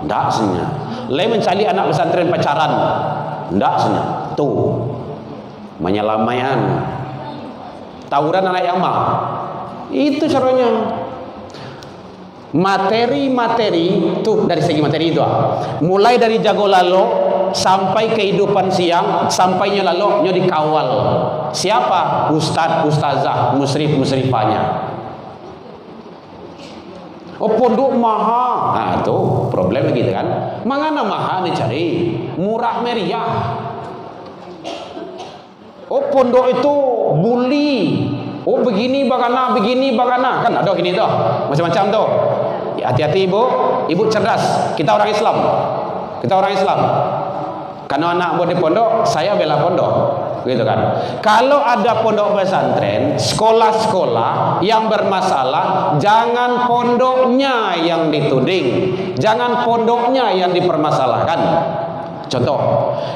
Ndak sebenarnya. Le mencari anak pesantren pacaran? Ndak sebenarnya. Tuh, menyelamaian tawuran anak yang mah. Itu caranya. Materi-materi tuh dari segi materi itu mulai dari jago lalo sampai kehidupan siang, sampainya lalo nyo dikawal siapa? Ustadz, ustazah, musrif, musrifanya. Oh pondok maha, tuh problem gitu kan. Mangana maha dicari murah meriah. Oh pondok itu bully. Oh begini bagana kan ada gini tuh macam-macam tuh. Hati-hati ibu cerdas. Kita orang Islam. Karena anak buat di pondok, saya bela pondok, gitu kan. Kalau ada pondok pesantren, sekolah-sekolah yang bermasalah, jangan pondoknya yang dituding, jangan pondoknya yang dipermasalahkan. Contoh,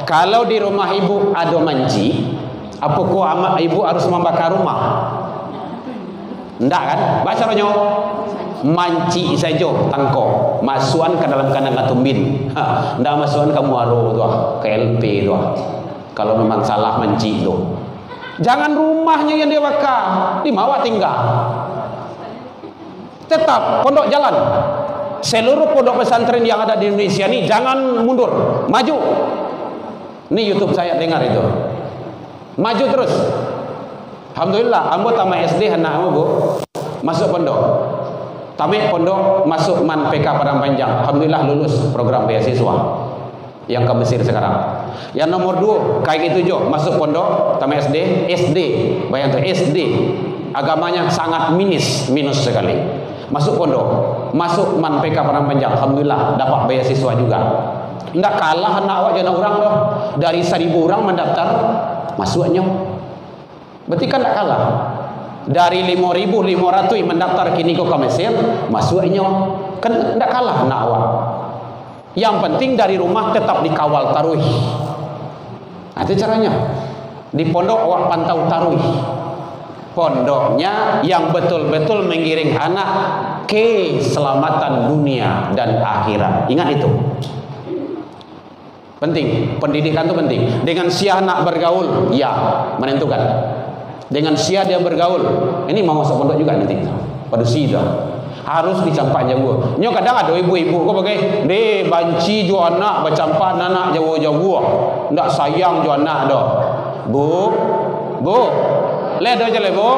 kalau di rumah ibu ada manci, apakah ibu harus membakar rumah? Enggak kan? Baca ronyo. Manci saja tangkok, masukan ke dalam kandang katumbin. Enggak masukan kamu aro tuh, ke LP tuh. Kalau memang salah manci itu. Jangan rumahnya yang dia bakar, di bawah tinggal. Tetap pondok jalan. Seluruh pondok pesantren yang ada di Indonesia ini jangan mundur, maju. Ini YouTube saya dengar itu. Maju terus. Alhamdulillah, ambo tamat SD anak ambo Bu masuk pondok. Tamat pondok masuk MAN PK Padang Panjang. Alhamdulillah lulus program beasiswa yang ke Mesir sekarang. Yang nomor 2 kayak itu jo masuk pondok tamat SD. Bayang tuh SD. Agamanya sangat minus sekali. Masuk pondok, masuk MAN PK Padang Panjang. Alhamdulillah dapat beasiswa juga. Tidak kalah anak awak jangan orang loh. Dari 1000 orang mendaftar masuknya. Berarti kan tidak kalah. Dari 5.500 mendaftar kini ke Mesir, masuknya kan tidak kalah anak awak. Yang penting dari rumah tetap dikawal taruh. Itu caranya. Di pondok awak pantau taruh. Pondoknya yang betul-betul mengiring anak keselamatan dunia dan akhirat. Ingat itu. Penting, pendidikan itu penting. Dengan si anak bergaul, ya menentukan. Dengan sia dia bergaul, ini mau masuk pondok juga nanti. Pada si dah. harus dicampak Jawa. Nyo kadang ada ibu-ibu kau pakai de banci jo anak bercampak anak Jawa. Ndak sayang jo anak dah. Bu. Le dah je le bu.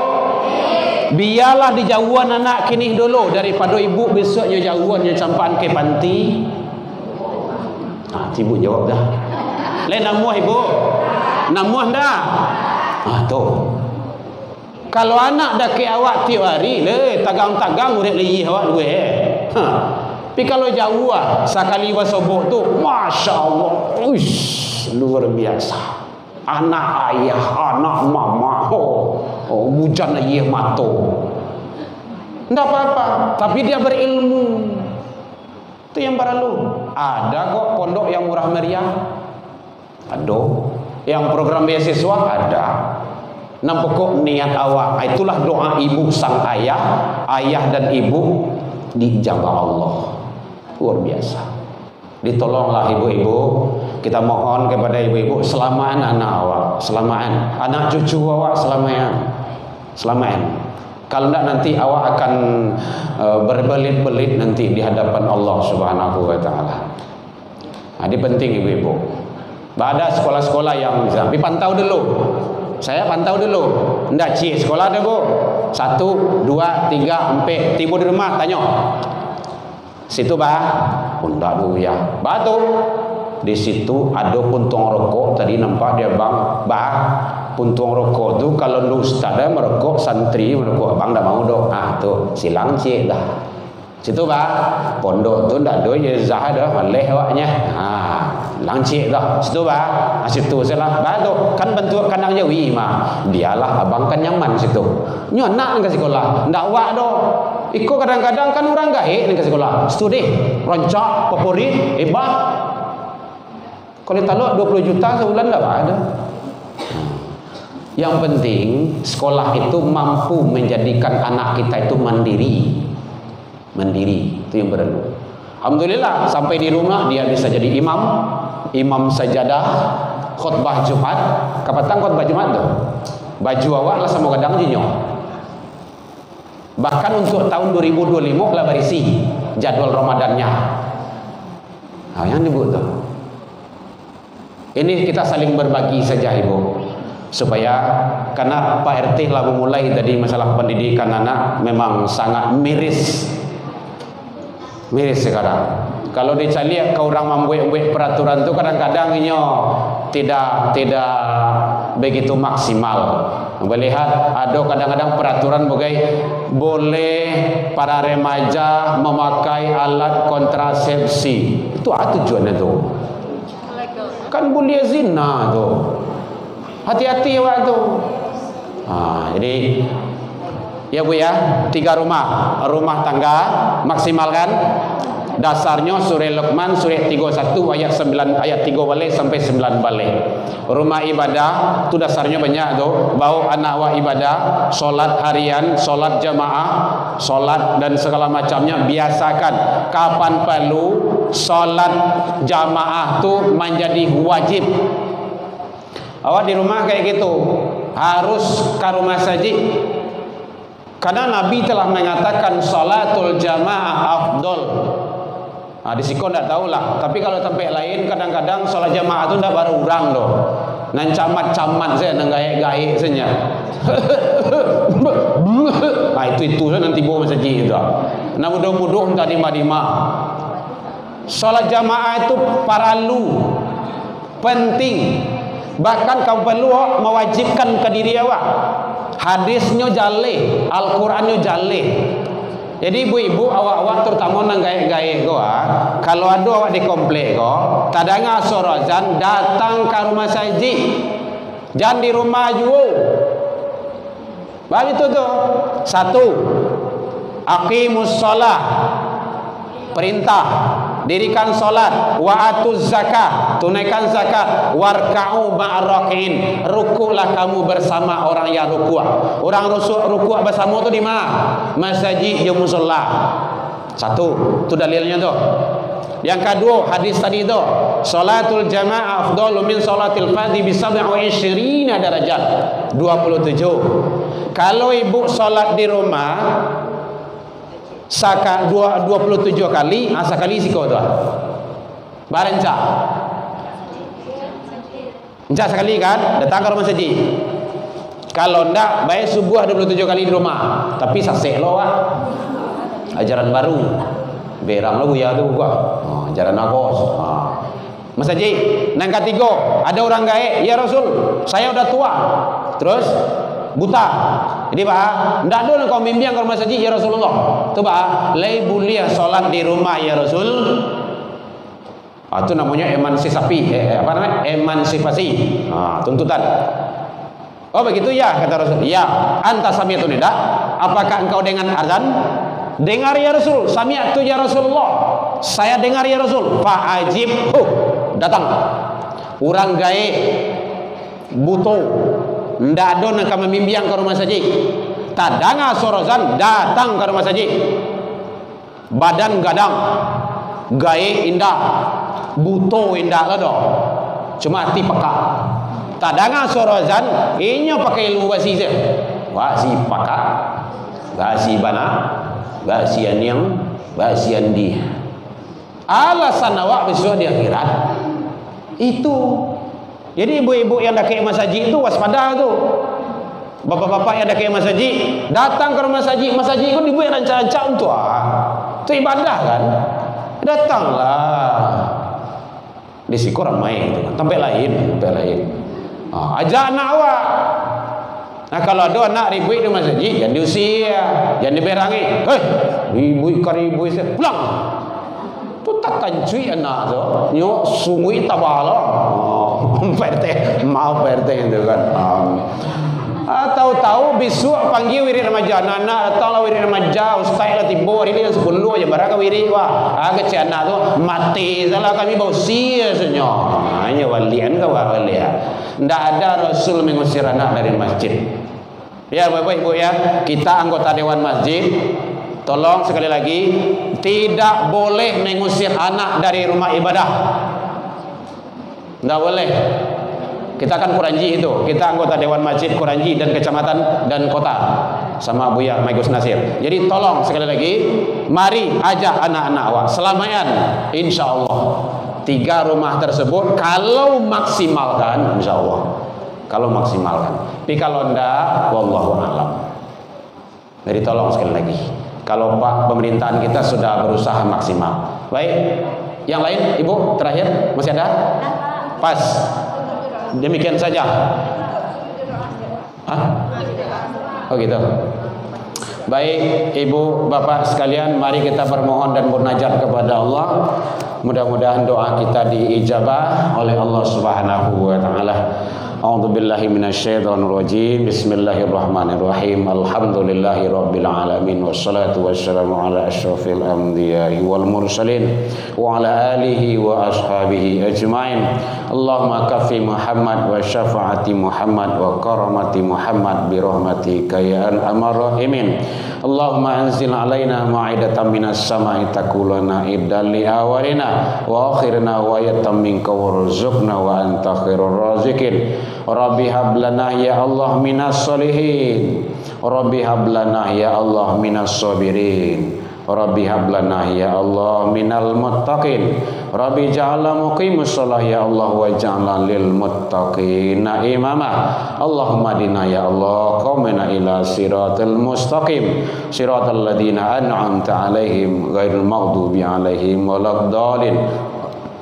Biarlah dijauhan anak kini dulu daripada ibu besok nyo jauhan nyo campan ke panti. Ibu jawab dah. Le namuah ibu. Namuah dah. Tu. Kalau anak dah ke awak tiap hari le tagang-tagang urip leyih awak dua. Tapi kalau jauh sekali wasobok tu masya-Allah. Uish, luar biasa. Anak ayah, anak mama. Bujan ayah mato. Enggak apa-apa, tapi dia berilmu. Itu yang perlu. Ada kok pondok yang murah meriah. Ada. Yang program beasiswa ada. Nampakok niat awak, itulah doa ibu sang ayah dan ibu dijabah Allah. Luar biasa. Ditolonglah ibu-ibu. Kita mohon kepada ibu-ibu selamaan anak awak, selamaan anak cucu awak, selamaan. Kalau tidak nanti awak akan berbelit-belit nanti di hadapan Allah Subhanahu wa taala. Ini penting ibu-ibu. Ada sekolah-sekolah yang bisa dipantau dulu. Saya pantau dulu. Ndak cik sekolah ada bu. 1, 2, 3, 4. Tiba di rumah tanya. Situ bah. Ndak dulu ya. Batu. Di situ ada puntung rokok. Tadi nampak dia bang. Bah. Puntung rokok tu kalau lu ustaz dah merokok, santri merokok, abang dah mau dok. Tu silang cik dah. Situ bah. Pondok tu ndak ada je zah dah. Leh awaknya. Lancik dah. Situ bah. Situ salah. Bah tu kan bentuk kandang Jawi mah. Dialah abang kan nyaman situ. Nyo anak ke sekolah. Ndak wak doh. Iko kadang-kadang kan orang gaek ke sekolah. Situ deh. Roncak, popori, hebat. Kalau taluk 20 juta sebulan ndak ada. Yang penting sekolah itu mampu menjadikan anak kita itu mandiri. Itu yang perlu. Alhamdulillah sampai di rumah dia bisa jadi imam sajadah, khutbah Jumat. Kapan khutbah Jumat tu? Baju awak lah sama kadang jinyo. Bahkan untuk tahun 2025 lah berisi jadwal Ramadannya. Yang disebut tu. Ini kita saling berbagi saja ibu, supaya karena Pak RT lah memulai tadi masalah pendidikan anak memang sangat miris sekarang. Kalau dicari ke orang membuat peraturan itu kadang-kadang tidak begitu maksimal. Melihat ada kadang-kadang peraturan boleh para remaja memakai alat kontrasepsi. Itu apa tujuannya tu? Kan boleh zina tu. Hati-hati awak tu. Jadi ya bu ya, 3 rumah tangga maksimalkan. Dasarnya surah Luqman surah 31 ayat 9 ayat 3 balik sampai 9 balik. Rumah ibadah tu dasarnya banyak tu. Bau anak wa ibadah, solat harian, solat jamaah, solat dan segala macamnya biasakan. Kapan perlu solat jamaah tu menjadi wajib. Awak di rumah kayak gitu harus ke rumah saja. Karena Nabi telah mengatakan salatul jamaah afdol. Di siko tidak tahulah. Tapi kalau tempat lain kadang-kadang salat jamaah itu tidak baru orang doh. Nan camat-camat saya, nan gaik-gaik saja. Itu nanti bawa masjid itu. Nah mudah-mudahan tadi madima. Salat jamaah itu paralu, penting. Bahkan kamu perlu mewajibkan ke diri awak. Hadisnya jaleh, Al-Qurannya jaleh. Jadi ibu-ibu awak-awak terutama nang gaek-gaek goa, kalau ada awak di komplek go, tadanga sorozan datang ke rumah saji. Jangan di rumah juga. Bagi itu tuh. 1. Aqimus shalah. Perintah dirikan solat, wa atuz zakat, tunaikan zakat, warka'u ma'ar raki'in, rukuklah kamu bersama orang yang rukuk. Orang rukuk bersama tu di mana? Masjid di musalla. 1, tu dalilnya tu. Yang kedua, hadis tadi tu, salatul jamaah afdalu min salatil fardhi bi 27 darajat. 27. Kalau ibu solat di rumah Saka 27 kali, sekali siko tu. Barenca. Encak sekali kan, datang ke rumah saji. Kalau ndak, baik subuh 27 kali di rumah. Tapi sasek lo wak. Ajaran baru. Berang lo ya tu gua. Ajaran agos. Mas Haji, nang ketiga, ada orang gaek, ya Rasul, saya udah tua. Terus buta. Jadi Pak, ndak dulu kau mimpiang ke rumah saji ya Rasulullah. Tu Pak, lai bulia solat di rumah ya Rasul. Itu namanya emansipasi. Apa namanya? Emansipasi. Tuntutan. Oh begitu ya kata Rasul. Ya, anta sami'tu nida. Apakah engkau dengan azan? Dengar ya Rasul. Sami'tu ya Rasulullah. Saya dengar ya Rasul. Fa'ajib. Datang. Urang gae buto. Ndak ada nak memimbiang ke rumah saji. Tadanga sorozan datang ke rumah saji. Badan gadang. Gae indah. Buto indah lah cuma hati peka. Tadanga sorozan inyo pakai ilmu basi je. Basi peka. Basi bana. Basi yang basi andi. Alasan awak besok di akhirat itu. Jadi ibu-ibu yang dah ke masjid itu waspada tu. Bapak-bapak yang dah ke masjid datang ke rumah saji. Masjid itu ibu yang rancang-rancang tu itu ibadah kan. Datanglah. Di siku ramai gitu kan. Tempat lain. Ajak anak awak. Nah kalau ada anak ribut di masjid, jangan diusir, jangan diberangi. Ribut ke ribut pulang. Tu tak kancui anak tu. Nyok sungui tabala. PRT, maaf PRT itu kan. Tahu-tahu besok panggil wirid remaja anak datanglah wirid remaja ustaz lah tiba hari ni 10 aja barang wirid wah kecil anak tu mati salah kami bau sia senyo hanya walian ke walian ndak ada Rasul mengusir anak dari masjid. Ya Bapak Ibu ya, kita anggota dewan masjid tolong sekali lagi tidak boleh mengusir anak dari rumah ibadah. Ndak boleh. Kita akan kuranji itu. Kita anggota Dewan Masjid Kuranji dan kecamatan dan kota sama Buya Maigus Nasir. Jadi tolong sekali lagi, mari ajak anak-anak awak selamayan insyaallah 3 rumah tersebut kalau maksimalkan insyaallah. Kalau maksimalkan. Tapi kalau enggak wallahu a'lam. Jadi tolong sekali lagi. Kalau Pak pemerintahan kita sudah berusaha maksimal. Baik. Yang lain Ibu terakhir masih ada? Pas. Demikian saja. Oh gitu. Baik Ibu Bapak sekalian, mari kita bermohon dan munajat kepada Allah. Mudah-mudahan doa kita diijabah oleh Allah Subhanahu wa taala. A'udzu billahi minasyaitonir rajim. Bismillahirrahmanirrahim. Alhamdulillahirabbil alamin wassalatu wassalamu ala asyrafil anbiya'i wal mursalin wa ala alihi wa ashabihi ajmain. Allahumma kafi Muhammad wa syafaati Muhammad wa karamati Muhammad bi rahmatika ya arhamar rahimin. Allahumma anzil alaina ma'idatan minas sama'i takulana iddal li awalina wa akhirina wa yatam minka warzuqna wa anta khairur raziqin. Rabbi hablana ya Allah minas solihin. Rabbi hablana ya Allah minas sabirin. Rabbi hablana ya Allah minal muttaqin. Rabbi ja'alna muqimus shalah ya Allah wa ja'alna lil muttaqina imama. Allahumma dina ya Allah qaumina ila siratal mustaqim siratal ladzina an'amta alaihim ghairil maghdubi alaihim waladdallin.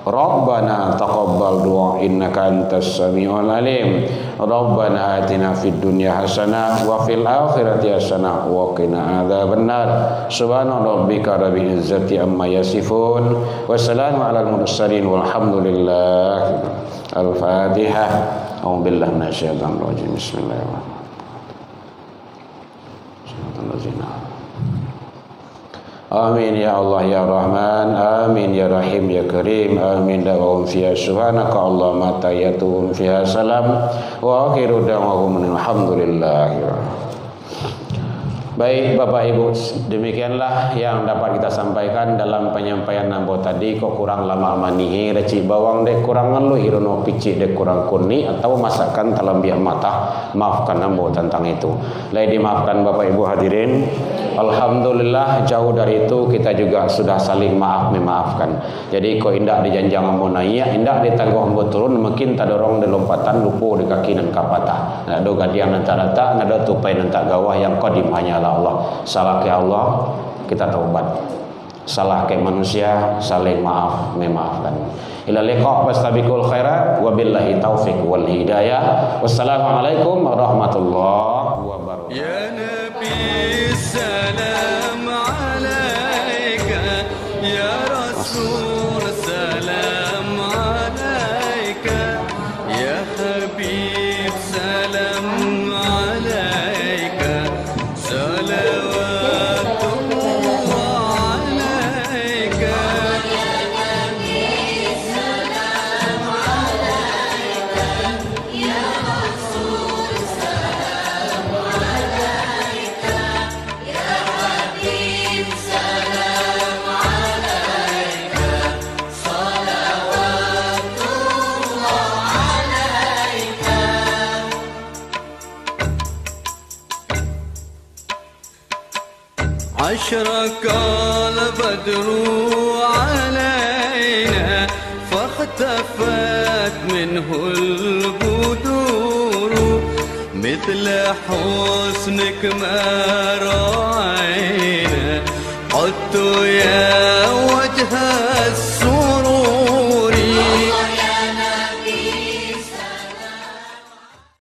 Rabbana taqabbal du'a innaka antas samiul alim. Rabbana atina fid dunya hasanah wa fil akhirati hasanah wa qina adzabannar. Subhana rabbika rabbil izzati amma yasifun wa salamun alal mursalin walhamdulillah. Al-Fatihah. A'udzu billahi minasyaitonir rajim. Bismillahirrahmanirrahim. Amin ya Allah ya Rahman, amin ya Rahim ya Karim, amin da'wahum fiha subhanaka Allahumma tayyatuhum fiha salam wa akhiru da'wahum alhamdulillah. Baik Bapak Ibu, demikianlah yang dapat kita sampaikan dalam penyampaian nambo tadi. Kok kurang lama manihi reci bawang dek kurangan lu irono pici dek kurang kurni atau masakan talam biak mata, maafkan nambo tentang itu. Lai dimaafkan Bapak Ibu hadirin. Alhamdulillah jauh dari itu kita juga sudah saling maaf memaafkan. Jadi kok indak dijanjang ambo naya, indak ditangguh ambo turun, mungkin tadorong di lompatan lupu di kaki dan kapata. Nado gadiang antara tak, nado tupai nantak gawah yang kodim hanyalah Allah. Salah ke Allah kita taubat, salah ke manusia saling maaf memaafkan. Ila liqa wastabiqul khairat wabillahi taufiq wal hidayah. Wassalamualaikum warahmatullahi wabarakatuh. Ya Nabi salam alaika, ya Rasul salam alaika, ya Habib salam alaika, salawatullah alaika. أشرق البدر علينا فاختفت منه البدور مثل حسنك ما رأينا قط يا